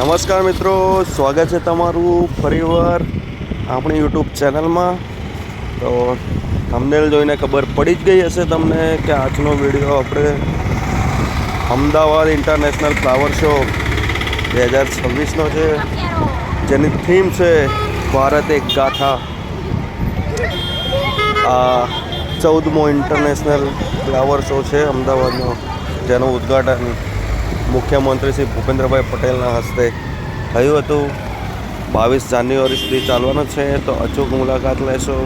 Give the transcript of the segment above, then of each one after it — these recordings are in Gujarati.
નમસ્કાર મિત્રો, સ્વાગત છે તમારું ફરીવાર આપણી યુટ્યુબ ચેનલમાં. તો થંબનેલ જોઈને ખબર પડી જ ગઈ હશે તમને કે આજનો વિડીયો આપણે અમદાવાદ ઇન્ટરનેશનલ ફ્લાવર શો 2026નો છે, જેની થીમ છે ભારત એક ગાથા. આ 14મો ઇન્ટરનેશનલ ફ્લાવર શો છે અમદાવાદનો, જેનું ઉદ્ઘાટન મુખ્યમંત્રી શ્રી ભૂપેન્દ્રભાઈ પટેલના હસ્તે થયું હતું. 22 જાન્યુઆરી સુધી ચાલવાનો છે, તો અચૂક મુલાકાત લેશો.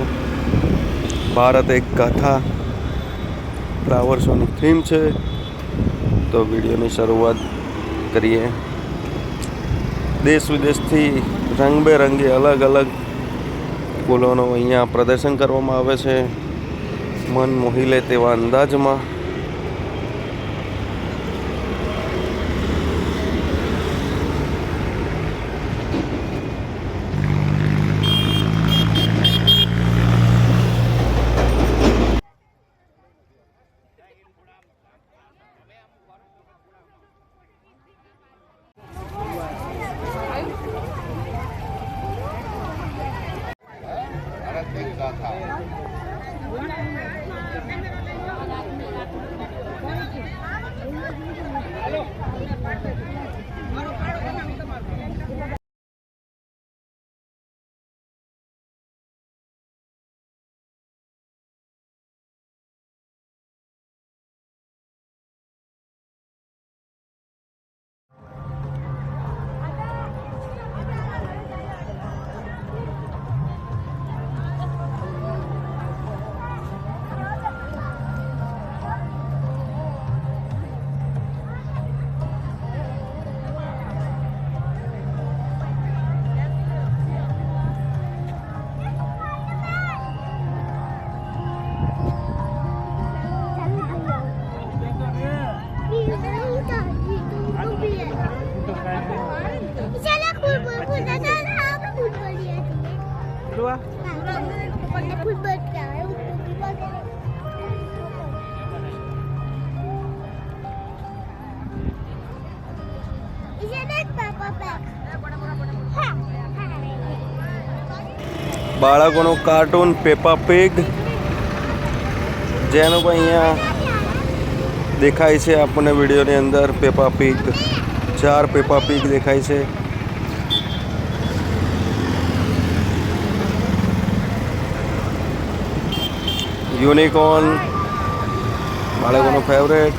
ભારત એક ગાથા ફ્લાવર શોની થીમ છે. તો વિડીયોની શરૂઆત કરીએ. દેશ વિદેશથી રંગબેરંગી અલગ અલગ ફૂલોનો અહીંયા પ્રદર્શન કરવામાં આવે છે, મન મોહી લે તેવા અંદાજમાં. બાળકોનું કાર્ટૂન પેપા પીગ, જેનું પણ અહીંયા દેખાય છે આપણને વિડીયોની અંદર. પેપા પીગ, 4 પેપા પીગ દેખાય છે. યુનિકોર્ન બાળકોનો ફેવરેટ,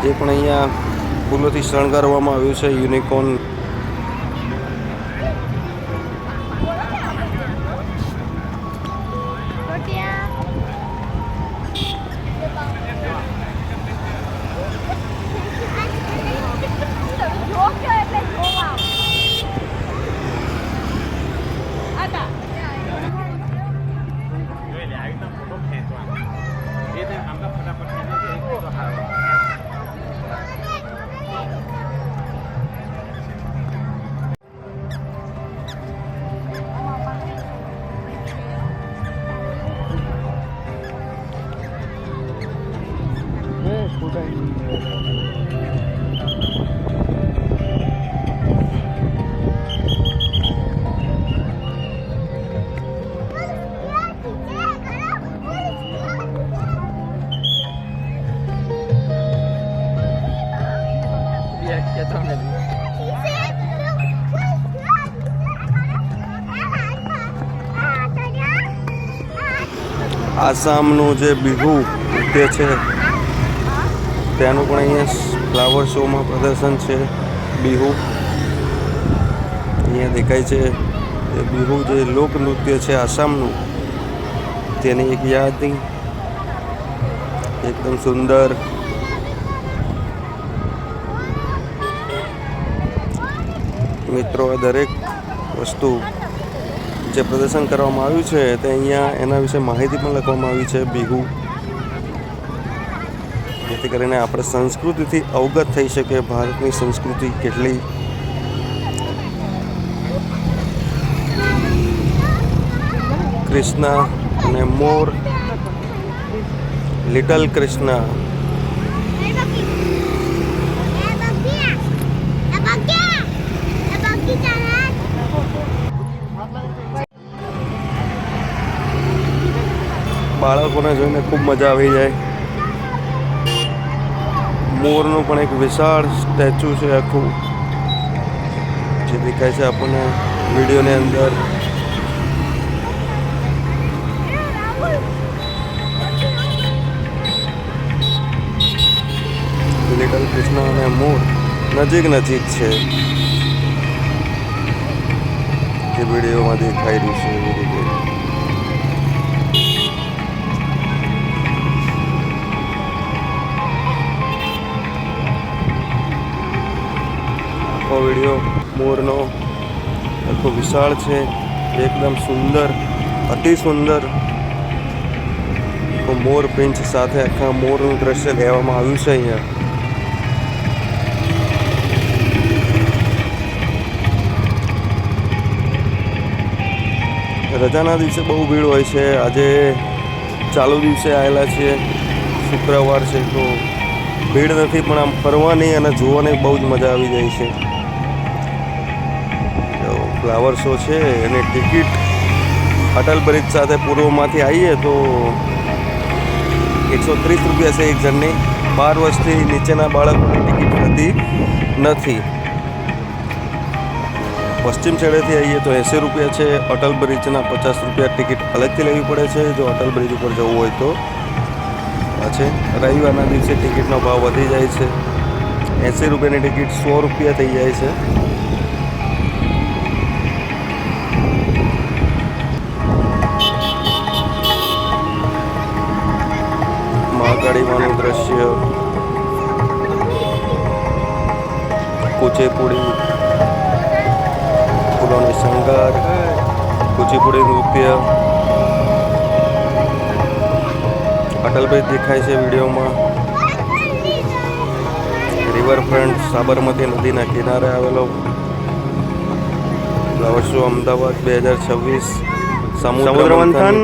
જે પણ અહીંયા ફૂલોથી શણગારવામાં આવ્યું છે. યુનિકોર્ન આસામનું જે બિહુ નૃત્ય છે તેનું પણ અહીંયા ફ્લાવર શોમાં પ્રદર્શન છે. બિહુ અહીંયા દેખાય છે. એ બિહુ જે લોકનૃત્ય છે આસામનું, તેની એક યાદી એકદમ સુંદર. મિત્રો, દરેક વસ્તુ જે પ્રદર્શન કરવામાં આવ્યું છે તે અહીંયા એના વિશે માહિતી પણ લખવામાં આવી છે. બિહુ, જેથી કરીને આપણે સંસ્કૃતિથી અવગત થઈ શકે. ભારતની સંસ્કૃતિ કેટલી કૃષ્ણ અને મોર, લિટલ કૃષ્ણ, બાળકોને જોઈને ખૂબ મજા આવી જાય. મોરનું પણ એક વિશાળ સ્ટેચ્યુ છે આખું, જે દેખાય છે આપણને વિડીયોની અંદર. લિટલ કૃષ્ણ અને મોર નજીક છે, જે વિડીયોમાં દેખાઈ રહ્યું છે એવી રીતે. આખો વિડીયો મોરનો આખો વિશાળ છે, એકદમ સુંદર, અતિ સુંદર મોર પિંચ સાથે આખા મોરનું દ્રશ્ય લેવામાં આવ્યું છે અહીંયા. રજાના દિવસે બહુ ભીડ હોય છે. આજે ચાલુ દિવસે આવેલા છીએ, શુક્રવાર છે, તો ભીડ નથી, પણ આમ ફરવાની અને જોવાની બહુ જ મજા આવી જાય છે. ફ્લાવર શો છે એની ટિકિટ અટલ બ્રિજ સાથે પૂર્વમાંથી આવીએ તો 130 રૂપિયા છે એક જણની. 12 વર્ષથી નીચેના બાળકોની ટિકિટ થતી નથી. પશ્ચિમ છેડેથી આવીએ તો 80 રૂપિયા છે. અટલ બ્રિજના 50 રૂપિયા ટિકિટ અલગથી લેવી પડે છે જો અટલ બ્રિજ ઉપર જવું હોય તો. છે રવિવારના દિવસે ટિકિટનો ભાવ વધી જાય છે. 80 રૂપિયાની ટિકિટ 100 રૂપિયા થઈ જાય છે. મહાકાળીમાનું દ્રશ્ય, કુચીપુડી, ફૂલોનો શણગાર, કુચીપુડી નૃત્ય, અટલ બ્રિજ દેખાય છે વિડીયોમાં. રિવરફ્રન્ટ સાબરમતી નદીના કિનારે આવેલો ફ્લાવર શો અમદાવાદ 2026 સમુદ્ર મંથન.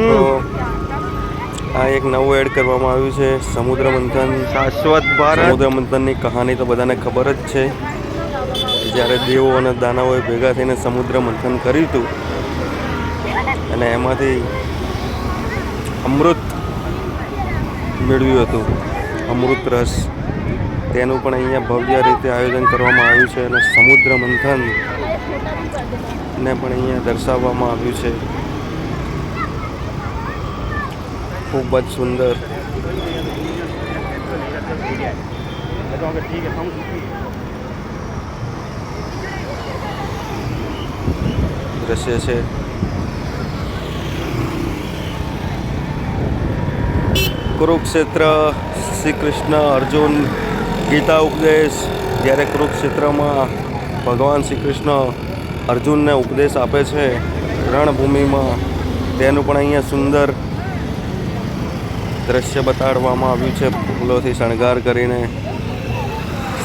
આ એક નવું એડ કરવામાં આવ્યું છે, સમુદ્ર મંથન શાશ્વત ભારત. સમુદ્ર મંથનની કહાની તો બધાને ખબર જ છે. જ્યારે દેવો અને દાનવોએ ભેગા થઈને સમુદ્ર મંથન કર્યું હતું અને એમાંથી અમૃત મેળવ્યું હતું, અમૃત રસ. તેનું પણ અહીંયા ભવ્ય રીતે આયોજન કરવામાં આવ્યું છે અને સમુદ્ર મંથન ને પણ અહીંયા દર્શાવવામાં આવ્યું છે. ખૂબ જ સુંદર દ્રશ્ય છે. કુરુક્ષેત્ર, શ્રી કૃષ્ણ અર્જુન ગીતા ઉપદેશ. જ્યારે કુરુક્ષેત્રમાં ભગવાન શ્રી કૃષ્ણ અર્જુનને ઉપદેશ આપે છે રણભૂમિમાં, તેનું પણ અહીંયા સુંદર દ્રશ્ય બતાડવામાં આવ્યું છે ફૂલોથી શણગાર કરીને.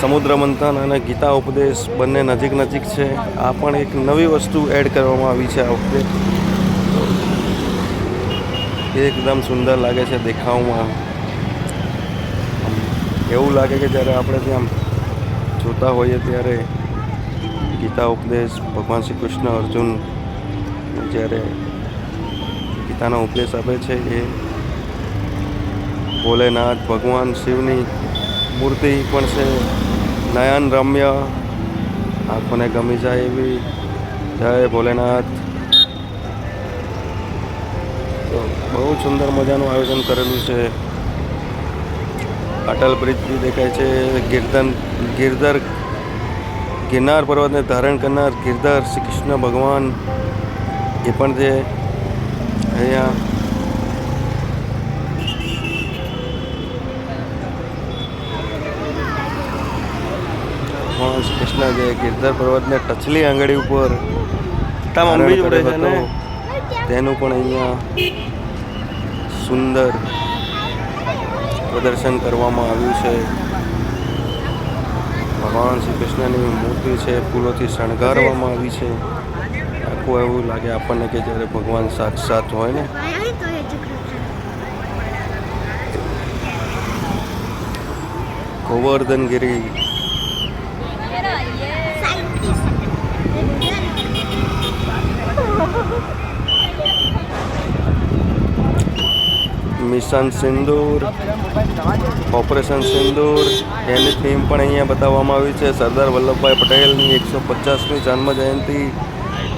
સમુદ્ર મંથન અને ગીતા ઉપદેશ બંને નજીક છે. આ પણ એક નવી વસ્તુ એડ કરવામાં આવી છે આ વખતે. એકદમ સુંદર લાગે છે દેખાવમાં. એવું લાગે કે જ્યારે આપણે ત્યાં જોતા હોઈએ ત્યારે ગીતા ઉપદેશ, ભગવાન શ્રી કૃષ્ણ અર્જુન જ્યારે ગીતાનો ઉપદેશ આપે છે એ ભોલેનાથ ભગવાન શિવની મૂર્તિ પણ છે, નયન રમ્ય, આંખોને ગમી જાય એવી. જય ભોલેનાથ. તો બહુ સુંદર મજાનું આયોજન કરેલું છે. અટલ બ્રિજ બી દેખાય છે. ગિરનાર પર્વતને ધારણ કરનાર ગિરધર શ્રી કૃષ્ણ ભગવાન એ પણ છે અહીંયા. ભગવાન શ્રી કૃષ્ણ જે ગિરધર પર્વતને ટચલી આંગળી ઉપર ધારણ કર્યો હતો, તેનું પણ અહીંયા સુંદર પ્રદર્શન કરવામાં આવ્યું છે. ભગવાન શ્રી કૃષ્ણની મૂર્તિ છે, ફૂલોથી શણગારવામાં આવી છે. આખું એવું લાગે આપણને કે જ્યારે ભગવાન સાક્ષાત હોય ને. ગોવર્ધનગીરી, મિશન સિંદૂર, ઓપરેશન સિંદૂર એની થીમ પણ અહીંયા બતાવવામાં આવી છે. સરદાર વલ્લભભાઈ પટેલની 150મી જન્મ જયંતિ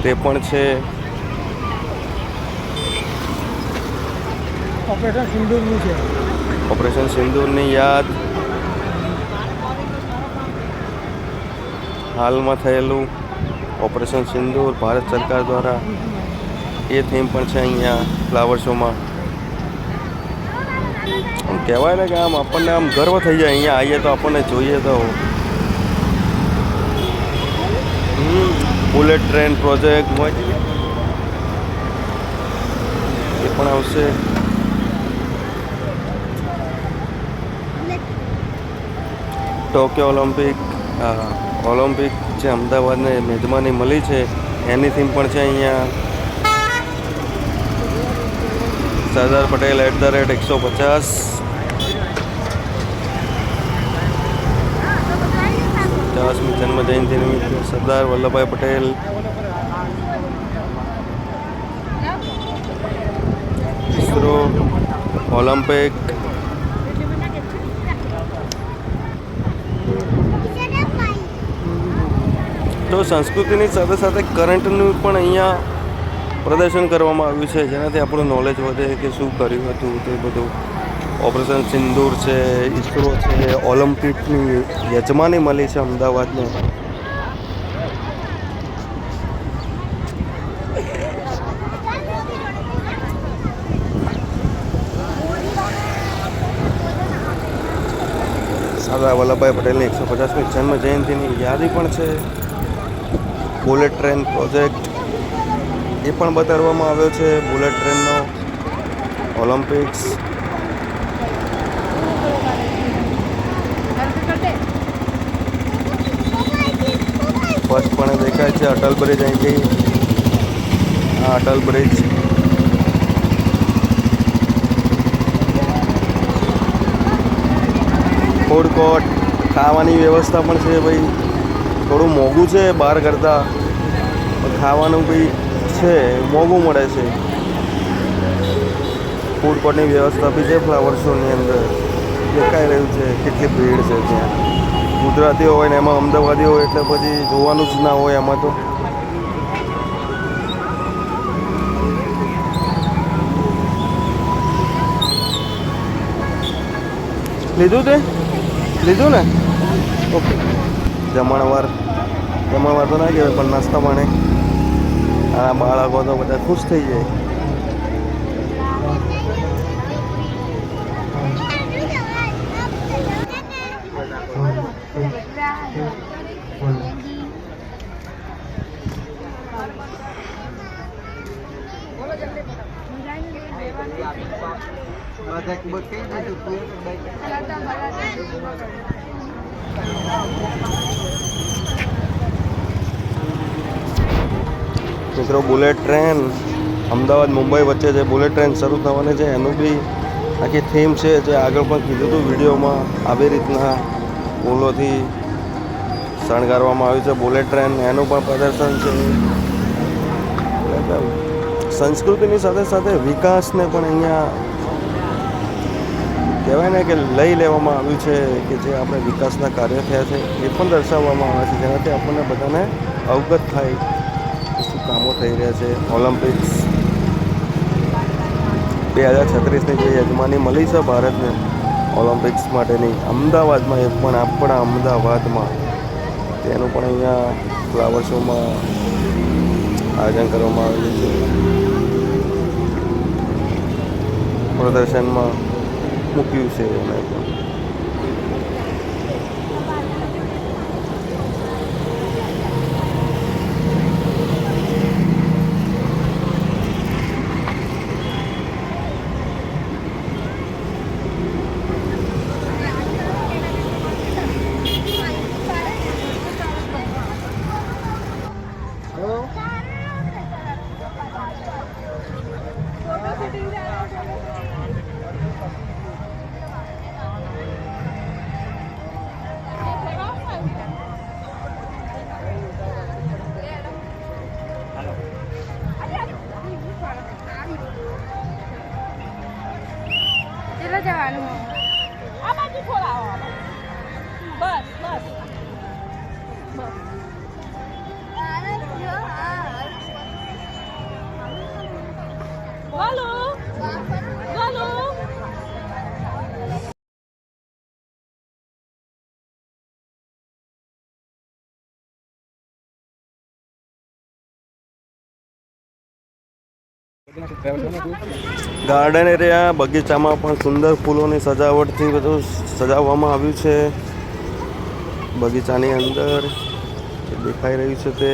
તે પણ છે. ઓપરેશન સિંદૂરની યાદ હાલમાં થયેલું ઓપરેશન સિંદૂર ભારત સરકાર દ્વારા એ થીમ પણ છે અહીંયા ફ્લાવર શોમાં. આમ કહેવાય ને કે આમ આપણને આમ ગર્વ થઈ જાય અહીંયા આવીએ તો, આપણને જોઈએ તો. બુલેટ ટ્રેન પ્રોજેક્ટ એ પણ આવશે. ટોક્યો ઓલિમ્પિક જે અમદાવાદને મેજબાની મળી છે એની થીમ પણ છે અહીંયા. સરદાર પટેલ @150. મી જન્મ જયંતિ નિમિત્તે સરદાર વલ્લભભાઈ પટેલ. ઇસરો ઓલિમ્પિક. તો સંસ્કૃતિની સાથે સાથે કરંટનું પણ અહીંયા પ્રદર્શન કરવામાં આવ્યું છે, જેનાથી આપણું નોલેજ વધે કે શું કર્યું હતું તે બધું. ઓપરેશન સિંદૂર છે, ઇસરો છે, ઓલિમ્પિકની યજમાની મળી છે અમદાવાદને. સરદાર વલ્લભભાઈ પટેલની 150મી જન્મ જયંતિની યાદી પણ છે. બુલેટ ટ્રેન પ્રોજેક્ટ એ પણ બતાડવામાં આવ્યો છે. બુલેટ ટ્રેનનો ઓલિમ્પિક્સ. સ્પષ્ટપણે દેખાય છે અટલ બ્રિજ અહીંથી. આ અટલ બ્રિજ. ફૂડ કોર્ટ, ખાવાની વ્યવસ્થા પણ છે ભાઈ. થોડું મોંઘું છે બહાર કરતાં, ખાવાનું બી છે મોંઘું મળે છે. ફૂડ કોર્ટની વ્યવસ્થા બી છે ફ્લાવર શોની અંદર. દેખાઈ રહ્યું છે કેટલી ભીડ છે ત્યાં. ગુજરાતીઓ હોય ને એમાં અમદાવાદી હોય એટલે પછી જોવાનું જ ના હોય એમાં તો. લીધું ને ઓકે. જમણવાર તો ના કહેવાય પણ નાસ્તા પાણી. આ બાળકો તો બધા ખુશ થઈ જાય. મિત્રો, બુલેટ ટ્રેન અમદાવાદ મુંબઈ વચ્ચે જે બુલેટ ટ્રેન શરૂ થવાની છે એનું બી આખી થીમ છે, જે આગળ પણ કીધું હતું વિડીયોમાં. આવી રીતના ફૂલોથી શણગારવામાં આવ્યું છે બુલેટ ટ્રેન, એનું પણ પ્રદર્શન છે. સંસ્કૃતિની સાથે સાથે વિકાસને પણ અહીંયા કહેવાય ને કે લઈ લેવામાં આવ્યું છે, કે જે આપણે વિકાસના કાર્ય થયા છે એ પણ દર્શાવવામાં આવે છે, જેનાથી આપણને બધાને અવગત થાય શું કામો થઈ રહ્યા છે. ઓલિમ્પિક્સ 2036ની જે યજમાની મળી છે ભારતને ઓલિમ્પિક્સ માટેની અમદાવાદમાં, એ પણ આપણા અમદાવાદમાં, તેનું પણ અહીંયા ફ્લાવર શોમાં આયોજન કરવામાં આવેલું છે. પ્રદર્શનમાં મૂક્યું છે એને પણ. જવાનું આ બાજુ થોડા આવો બસ બસ બસ બોલો બોલો ગાર્ડન એરિયા બગીચામાં પણ સુંદર ફૂલોની સજાવટથી બધું સજાવવામાં આવ્યું છે. બગીચાની અંદર દેખાઈ રહ્યું છે તે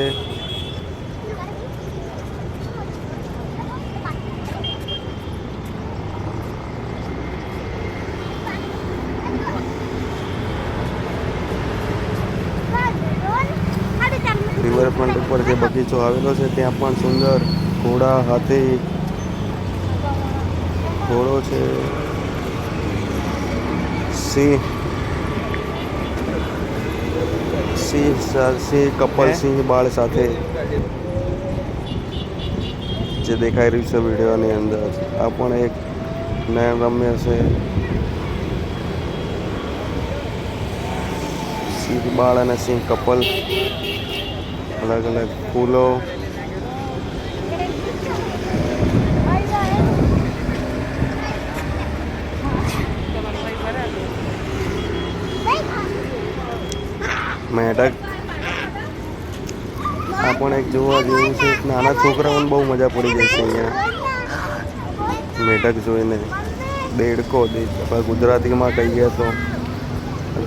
રિવરફ્રન્ટ ઉપર જે બગીચો આવેલો છે ત્યાં પણ સુંદર ઘોડા હાથી ઘોડો છે સિંહ કપલ સિંહ બાળ સાથે જે દેખાઈ રહ્યું છે વિડીયોની અંદર આ પણ એક નયનરમ્ય છે. સિંહ બાળ અને સિંહ કપલ અલગ અલગ ફૂલો મેઢક આ પણ એક જોવા જેવું છે. નાના છોકરાઓને બહુ મજા પડી જાય છે અહીંયા મેઢક જોઈને. દેડકો આપણે ગુજરાતીમાં કહીએ તો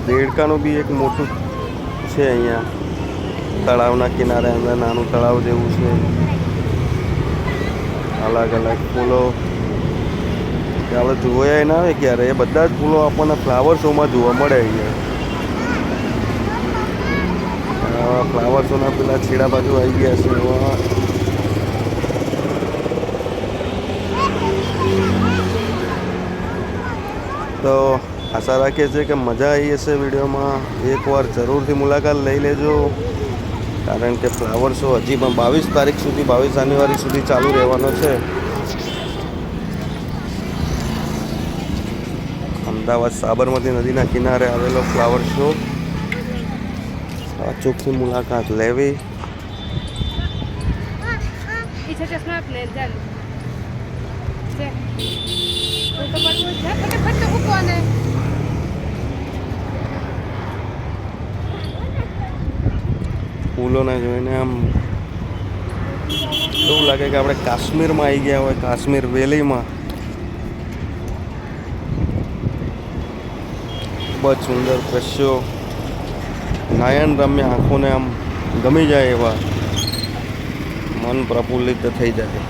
દેડકાનું બી એક મોટું છે અહીંયા તળાવના કિનારે અંદર નાનું તળાવ જેવું છે. અલગ અલગ ફૂલો આપણે જોયા ના આવે ક્યારે એ બધા જ ફૂલો આપણને ફ્લાવર શોમાં જોવા મળે અહીંયા. ફ્લાવર શોના પેલા છેડા બાજુ આવી ગયા છે એવા તો આશા રાખીએ છીએ કે મજા આવી હશે વિડીયોમાં. એકવાર જરૂરથી મુલાકાત લઈ લેજો કારણ કે ફ્લાવર શો હજી પણ 22 તારીખ સુધી 22 જાન્યુઆરી સુધી ચાલુ રહેવાનો છે. અમદાવાદ સાબરમતી નદીના કિનારે આવેલો ફ્લાવર શો અચૂકથી મુલાકાત લેવી. ફૂલોને જોઈને આમ એવું લાગે કે આપણે કાશ્મીરમાં આવી ગયા હોય, કાશ્મીર વેલીમાં. ખૂબ જ સુંદર દ્રશ્યો નયનરમ્ય આંખોને આમ ગમી જાય એવા મન પ્રફુલ્લિત થઈ જાય.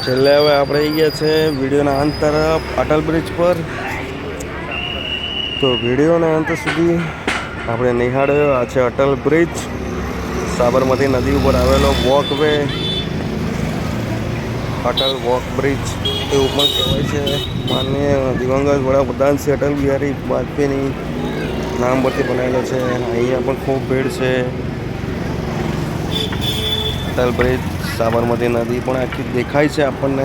છેલ્લે હવે આપણે આવી ગયા છે વિડીયોના અંત તરફ અટલ બ્રિજ પર. તો વિડીયોના અંત સુધી આપણે નિહાળ્યો. આ છે અટલ બ્રિજ, સાબરમતી નદી ઉપર આવેલો વોકવે, અટલ વોક બ્રિજ એવું પણ કહેવાય છે. માનનીય દિવંગત વડાપ્રધાન શ્રી અટલ બિહારી વાજપેયીની નામ પરથી બનાવેલો છે. અહીંયા પણ ખૂબ ભીડ છે. અટલ બ્રિજ, સાબરમતી નદી પણ આખી દેખાય છે આપણને.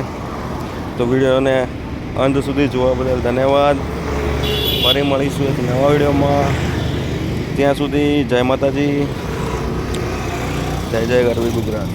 તો વિડીયોને અંત સુધી જોવા બદલ ધન્યવાદ. ફરી મળીશું એક નવા વિડીયોમાં. ત્યાં સુધી જય માતાજી, જય જય ગરવી ગુજરાત.